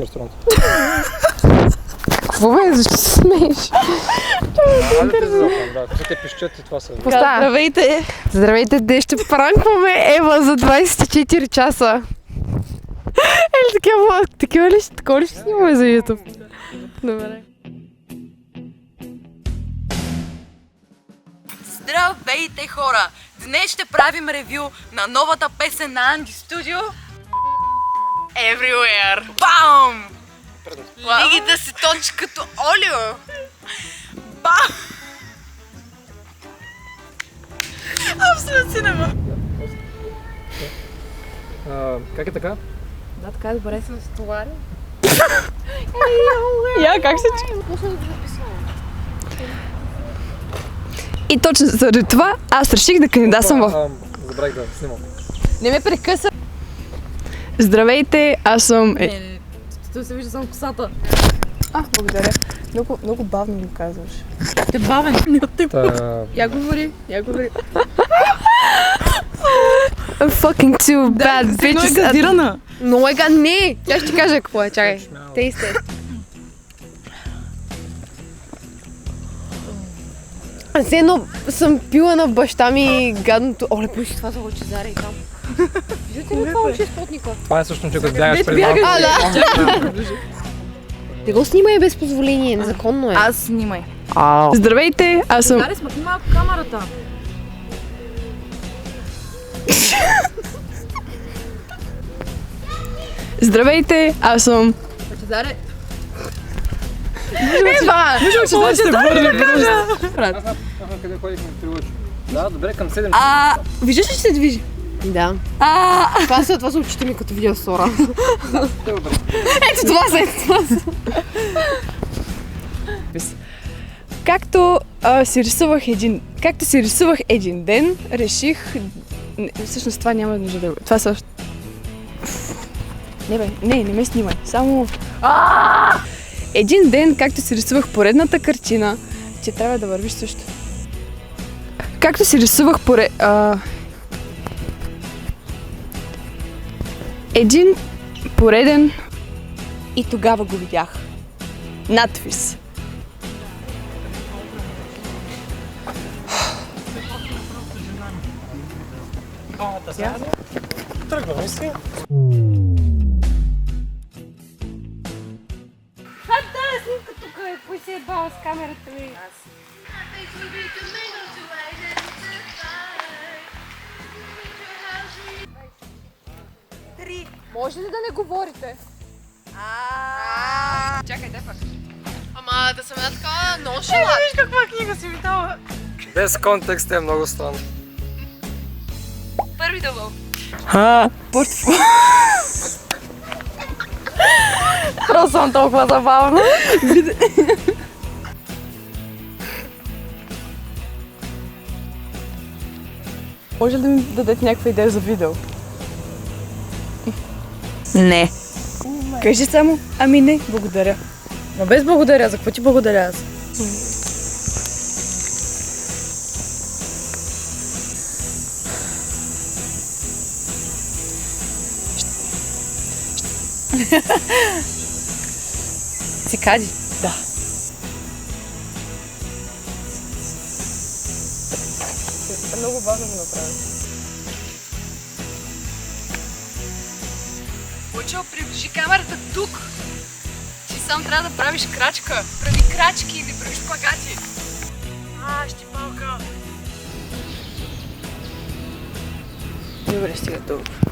турски ресторант. Какво бе? Защо се смееш? Да, те пищят и това са. Здравейте! Здравейте, днес ще пранкваме Ева за 24 часа. Или такова ли ще снимаме за YouTube? Добре. Здравейте, хора! Днес ще правим ревю на новата песен на Анди Студио Everywhere. Бам! Лигите се точи като олио. Бам! Абсолютно си нема. Как е така? Да, така добре съм се товарил. Я, как се чува? И точно заради това аз реших да кандидатствам в... Забравих да снимам. Не ме прекъса! Здравейте, аз съм... Тук се вижда само косата. Благодаря. Много бавно ми казваш. Те бавен, не от теб. Я говори. I'm fucking too bad, bitches. Много е газирана. Много е гадно. Не! Тя ще кажа какво е. Чакай. Тейсте. Все едно съм пила на баща ми гадното... Оле, пуши това за лъчезаря и там. Виждате ли това лъче спотника? Това е всъщност, че го бягаш преди малко. Не го снимай без позволение, незаконно е. Аз снимай. Здравейте, аз съм... Даре, смъкни малко камерата. Здравейте, аз съм... Лъчезаре. Ева! Лъчезаре ще върне Къде ходихме в Трилъчо? Да, добре, към 7. Виждаш ли, че се движи? Да. Това са очите ми като видео Сора. Ето това са. Както си рисувах един ден, реших... Всъщност това няма нужда да... Това са... Не ме снимай. Само... Един ден, както си рисувах поредната картина, че трябва да вървиш също. Както си рисувах един пореден и тогава го видях. Надпис. Тръгваме си. Снимка тук е, кой се е бал с камерата ми? Може ли да не говорите? Чакай, дай пак. Ама да съм една такава ноншалант. Виж каква книга си ми дала. Без контекст е много странно. Първи дъбъл. Просто съм толкова забавна. Може ли да ми дадете някаква идея за видео? Не. Кажи само, ами не, благодаря. Но без благодаря, за какво ти благодаря аз? Цикади? Да. Много бавно го направя. Учо, приближи камерата тук. Ти сам трябва да правиш крачка. Прави крачки или прави шпагати. Ще палка. Добре, стига толкова.